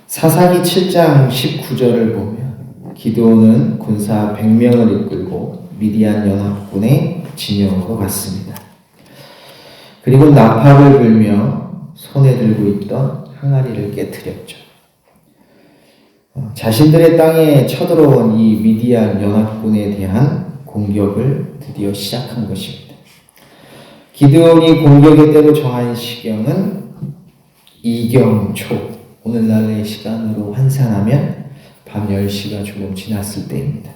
사사기 7장 19절을 보면 기드온은 군사 100명을 이끌고 미디안 연합군의 진영으로 갔습니다. 그리고 나팔을 불며 손에 들고 있던 항아리를 깨트렸죠. 자신들의 땅에 쳐들어온 이 미디안 연합군에 대한 공격을 드디어 시작한 것입니다. 기드온이 공격의 때로 정한 시경은 이경초, 오늘날의 시간으로 환산하면 밤 10시가 조금 지났을 때입니다.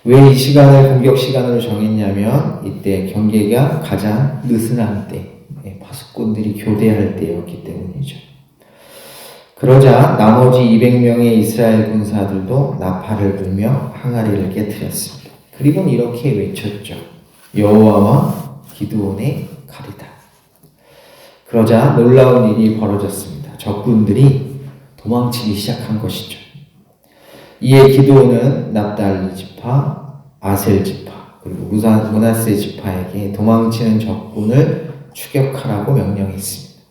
왜 이 시간을 공격 시간으로 정했냐면 이때 경계가 가장 느슨한 때, 파수꾼들이 교대할 때였기 때문이죠. 그러자 나머지 200명의 이스라엘 군사들도 나팔을 불며 항아리를 깨트렸습니다. 그리고는 이렇게 외쳤죠. 여호와와 기드온의 칼이다. 그러자 놀라운 일이 벌어졌습니다. 적군들이 도망치기 시작한 것이죠. 이에 기드온은 납달리 지파, 아셀 지파, 그리고 므낫세 지파에게 도망치는 적군을 추격하라고 명령했습니다.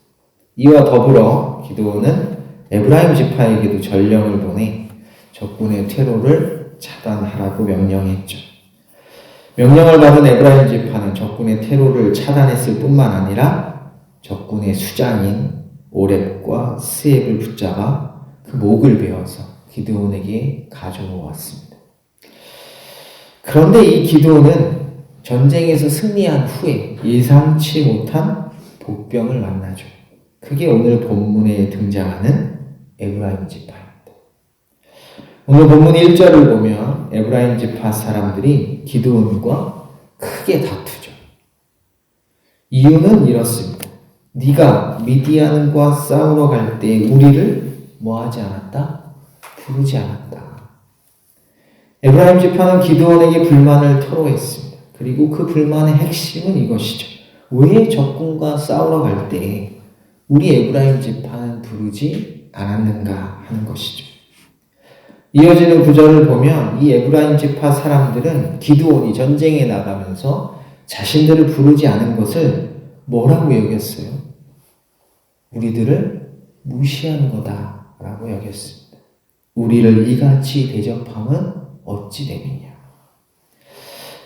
이와 더불어 기드온은 에브라임 지파에게도 전령을 보내 적군의 퇴로를 차단하라고 명령했죠. 명령을 받은 에브라임 지파는 적군의 퇴로를 차단했을 뿐만 아니라 적군의 수장인 오렙과 스앱을 붙잡아 그 목을 베어서 기드온에게 가져왔습니다. 그런데 이 기드온은 전쟁에서 승리한 후에 예상치 못한 복병을 만나죠. 그게 오늘 본문에 등장하는 에브라임 지파입니다. 오늘 본문 1절을 보면 에브라임 지파 사람들이 기드온과 크게 다투죠. 이유는 이렇습니다. 네가 미디안과 싸우러 갈 때 우리를 뭐하지 않았다? 부르지 않았다. 에브라임 지파는 기드온에게 불만을 토로했습니다. 그리고 그 불만의 핵심은 이것이죠. 왜 적군과 싸우러 갈 때 우리 에브라임 지파는 부르지 않았는가 하는 것이죠. 이어지는 구절을 보면 이 에브라임 지파 사람들은 기드온이 전쟁에 나가면서 자신들을 부르지 않은 것을 뭐라고 여겼어요? 우리들을 무시하는 거다라고 여겼습니다. 우리를 이같이 대접함은 어찌 됨이냐.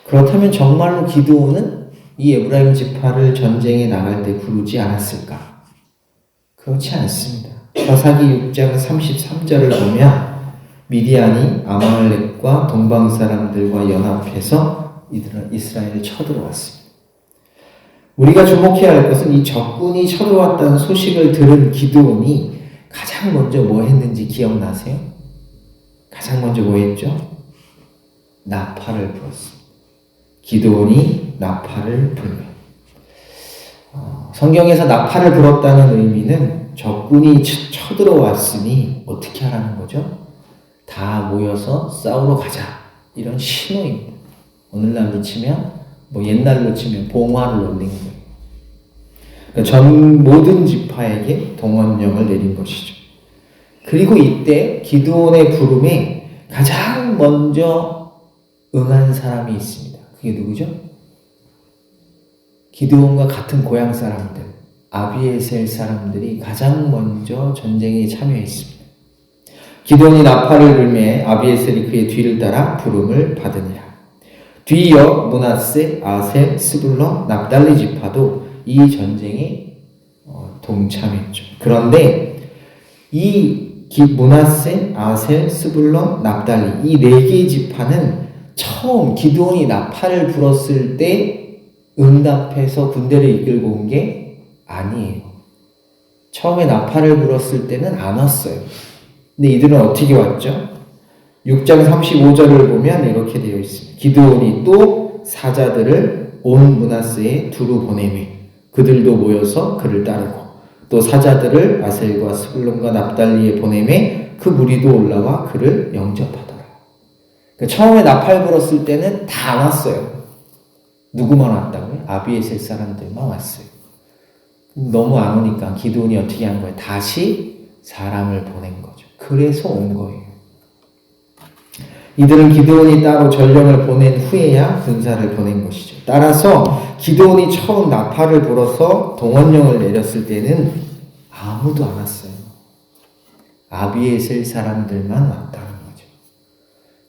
그렇다면 정말로 기드온은 이 에브라임 지파를 전쟁에 나갈 때 부르지 않았을까? 그렇지 않습니다. 사사기 6장 33절을 보면 미디안이 아말렉과 동방 사람들과 연합해서 이스라엘을 쳐들어왔습니다. 우리가 주목해야 할 것은 이 적군이 쳐들어왔다는 소식을 들은 기드온이 가장 먼저 뭐 했는지 기억나세요? 가장 먼저 뭐 했죠? 나팔을 불었습니다. 기드온이 나팔을 불며 성경에서 나팔을 불었다는 의미는 적군이 쳐들어왔으니 어떻게 하라는 거죠? 다 모여서 싸우러 가자, 이런 신호입니다. 오늘날로 치면 옛날로 치면 봉화를 올린 거예요. 그러니까 모든 지파에게 동원령을 내린 것이죠. 그리고 이때 기드온의 부름에 가장 먼저 응한 사람이 있습니다. 그게 누구죠? 기드온과 같은 고향 사람들, 아비에셀 사람들이 가장 먼저 전쟁에 참여했습니다. 기드온이 나팔을 불매 아비에셀이 그의 뒤를 따라 부름을 받으니라. 뒤이어 므낫세, 아셀, 스불론, 납달리 지파도 이 전쟁에 동참했죠. 그런데 이 므낫세, 아셀, 스불론, 납달리 이 4개의 지파는 처음 기드온이 나팔을 불었을 때 응답해서 군대를 이끌고 온 게 아니에요. 처음에 나팔을 불었을 때는 안 왔어요. 근데 이들은 어떻게 왔죠? 6장 35절을 보면 이렇게 되어 있습니다. 기드온이 또 사자들을 온 므낫세에 두루 보내매 그들도 모여서 그를 따르고 또 사자들을 아셀과 스불론과 납달리에 보내매 그 무리도 올라와 그를 영접하더라. 그러니까 처음에 나팔 불었을 때는 다 안 왔어요. 누구만 왔다고요? 아비에셀 사람들만 왔어요. 너무 안 오니까 기드온이 어떻게 한 거예요? 다시 사람을 보낸 거죠. 그래서 온 거예요. 이들은 기드온이 따로 전령을 보낸 후에야 군사를 보낸 것이죠. 따라서 기드온이 처음 나팔을 불어서 동원령을 내렸을 때는 아무도 안 왔어요. 아비에셀 사람들만 왔다는 거죠.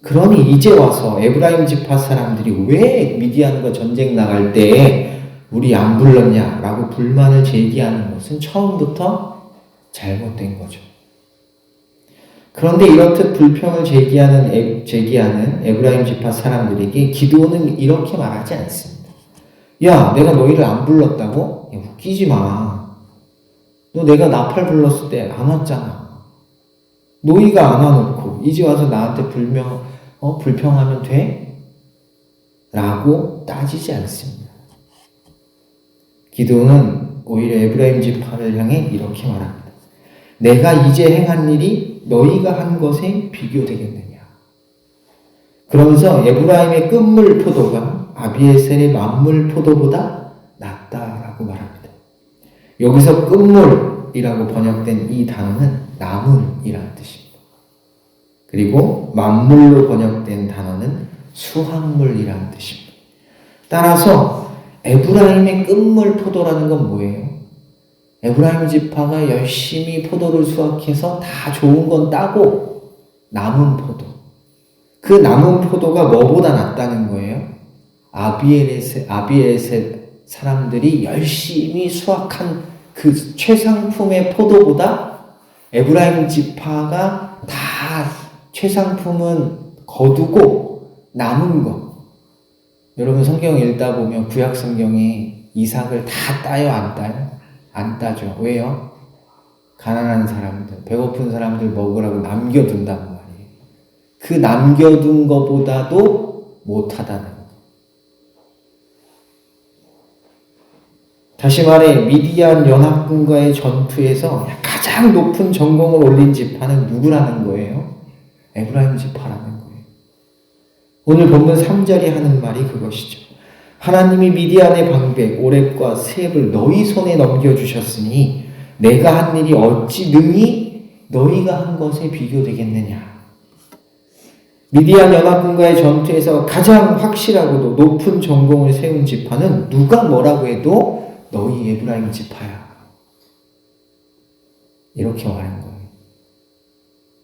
그러니 이제 와서 에브라임 지파 사람들이 왜 미디안과 전쟁 나갈 때 우리 안 불렀냐라고 불만을 제기하는 것은 처음부터 잘못된 거죠. 그런데 이렇듯 불평을 제기하는 에브라임 지파 사람들에게 기드온은 이렇게 말하지 않습니다. 야, 내가 너희를 안 불렀다고? 야, 웃기지 마. 너 내가 나팔 불렀을 때 안 왔잖아. 너희가 안 와놓고 이제 와서 나한테 불평하면 돼? 라고 따지지 않습니다. 기드온은 오히려 에브라임 지파를 향해 이렇게 말합니다. 내가 이제 행한 일이 너희가 한 것에 비교되겠느냐. 그러면서 에브라임의 끝물 포도가 아비에셀의 만물 포도보다 낫다라고 말합니다. 여기서 끝물이라고 번역된 이 단어는 나물이라는 뜻입니다. 그리고 만물로 번역된 단어는 수확물이라는 뜻입니다. 따라서 에브라임의 끝물 포도라는 건 뭐예요? 에브라임 지파가 열심히 포도를 수확해서 다 좋은 건 따고 남은 포도. 그 남은 포도가 뭐보다 낫다는 거예요? 아비에셀 사람들이 열심히 수확한 그 최상품의 포도보다 에브라임 지파가 다 최상품은 거두고 남은 거. 여러분 성경 읽다 보면 구약 성경에 이삭을 다 따요, 안 따요? 안 따죠. 왜요? 가난한 사람들, 배고픈 사람들 먹으라고 남겨둔단 말이에요. 그 남겨둔 것보다도 못하다는 거예요. 다시 말해 미디안 연합군과의 전투에서 가장 높은 전공을 올린 지파는 누구라는 거예요? 에브라임 지파라는 거예요. 오늘 본문 3절이 하는 말이 그것이죠. 하나님이 미디안의 방백, 오렙과 스앱을 너희 손에 넘겨주셨으니 내가 한 일이 어찌 능히 너희가 한 것에 비교되겠느냐. 미디안 연합군과의 전투에서 가장 확실하고도 높은 전공을 세운 지파는 누가 뭐라고 해도 너희 에브라임 지파야. 이렇게 말한 거예요.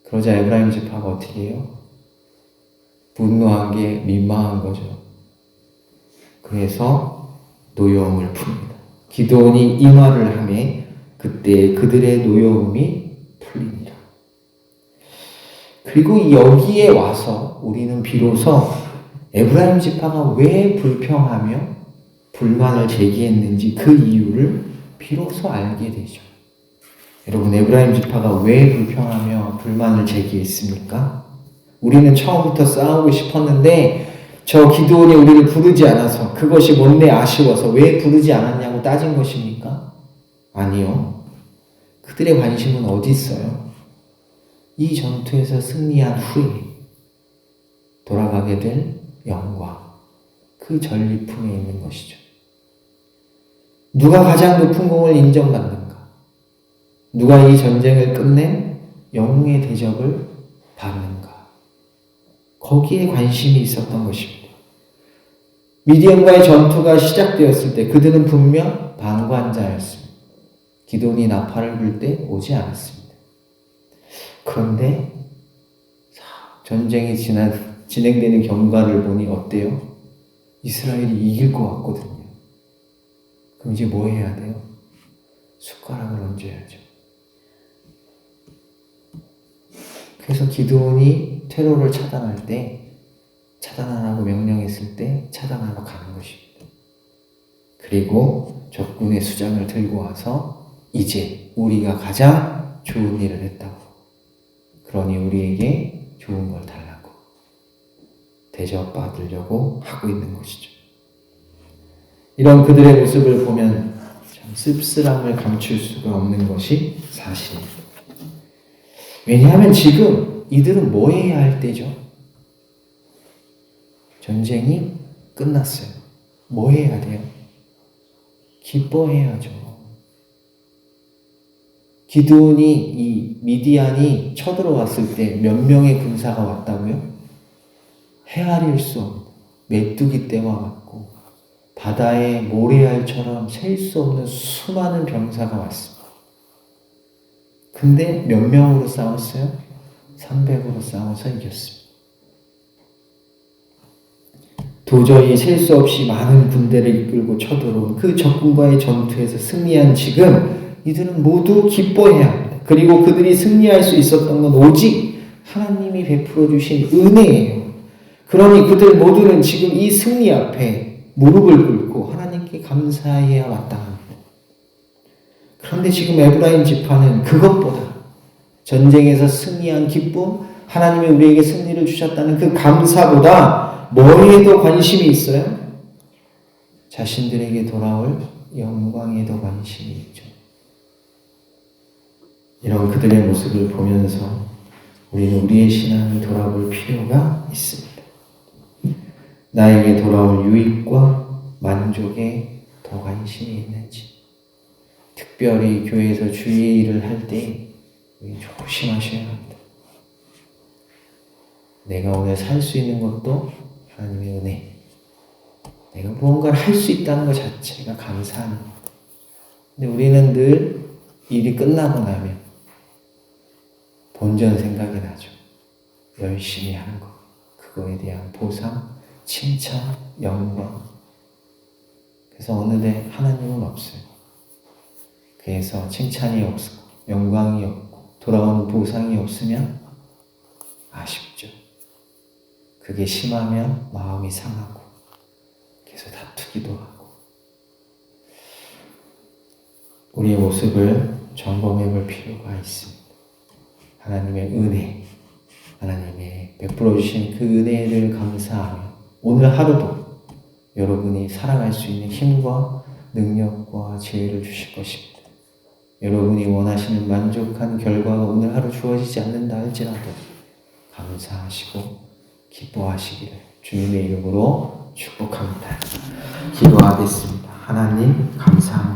그러자 에브라임 지파가 어떻게 해요? 분노한 게 민망한 거죠. 그래서 노여움을 풉니다. 기드온이 이 말을 하매 그때 그들의 노여움이 풀립니다. 그리고 여기에 와서 우리는 비로소 에브라임 지파가 왜 불평하며 불만을 제기했는지 그 이유를 비로소 알게 되죠. 여러분, 에브라임 지파가 왜 불평하며 불만을 제기했습니까? 우리는 처음부터 싸우고 싶었는데 저 기드온이 우리를 부르지 않아서 그것이 못내 아쉬워서 왜 부르지 않았냐고 따진 것입니까? 아니요. 그들의 관심은 어디 있어요? 이 전투에서 승리한 후에 돌아가게 될 영광, 그 전리품에 있는 것이죠. 누가 가장 높은 공을 인정받는가? 누가 이 전쟁을 끝낸 영웅의 대접을 받는가? 거기에 관심이 있었던 것입니다. 미디안과의 전투가 시작되었을 때 그들은 분명 방관자였습니다. 기드온이 나팔을 불 때 오지 않았습니다. 그런데 전쟁이 진행되는 경과를 보니 어때요? 이스라엘이 이길 것 같거든요. 그럼 이제 뭐 해야 돼요? 숟가락을 얹어야죠. 그래서 기드온이 테러를 차단할 때 차단하라고 명령했을 때 차단하러 가는 것입니다. 그리고 적군의 수장을 들고 와서 이제 우리가 가장 좋은 일을 했다고, 그러니 우리에게 좋은 걸 달라고 대접받으려고 하고 있는 것이죠. 이런 그들의 모습을 보면 참 씁쓸함을 감출 수가 없는 것이 사실입니다. 왜냐하면 지금 이들은 뭐 해야 할 때죠? 전쟁이 끝났어요. 뭐 해야 돼요? 기뻐해야죠. 기드온이 이 미디안이 쳐들어왔을 때 몇 명의 군사가 왔다고요? 헤아릴 수 없는 메뚜기 떼와 같고 바다의 모래알처럼 셀 수 없는 수많은 병사가 왔습니다. 근데 몇 명으로 싸웠어요? 300으로 싸워서 이겼습니다. 도저히 셀 수 없이 많은 군대를 이끌고 쳐들어온 그 적군과의 전투에서 승리한 지금 이들은 모두 기뻐해야 합니다. 그리고 그들이 승리할 수 있었던 건 오직 하나님이 베풀어 주신 은혜예요. 그러니 그들 모두는 지금 이 승리 앞에 무릎을 꿇고 하나님께 감사해야 마땅합니다. 그런데 지금 에브라임 지파는 그것보다 전쟁에서 승리한 기쁨, 하나님이 우리에게 승리를 주셨다는 그 감사보다 뭐에도 관심이 있어요? 자신들에게 돌아올 영광에도 관심이 있죠. 이런 그들의 모습을 보면서 우리는 우리의 신앙을 돌아볼 필요가 있습니다. 나에게 돌아올 유익과 만족에 더 관심이 있는지, 특별히 교회에서 주의 일을 할 때 조심하셔야 합니다. 내가 오늘 살 수 있는 것도 하나님의 은혜, 내가 무언가를 할 수 있다는 것 자체가 감사합니다. 근데 우리는 늘 일이 끝나고 나면 본전 생각이 나죠. 열심히 하는 것, 그거에 대한 보상, 칭찬, 영광. 그래서 어느새 하나님은 없어요. 그래서 칭찬이 없고 영광이 없고 돌아오는 보상이 없으면 아쉽죠. 그게 심하면 마음이 상하고 계속 다투기도 하고. 우리의 모습을 점검해 볼 필요가 있습니다. 하나님의 은혜, 하나님의 베풀어 주신 그 은혜를 감사하며 오늘 하루도 여러분이 살아갈 수 있는 힘과 능력과 지혜를 주실 것입니다. 여러분이 원하시는 만족한 결과가 오늘 하루 주어지지 않는다 할지라도 감사하시고 기뻐하시기를 주님의 이름으로 축복합니다. 기도하겠습니다. 하나님 감사합니다.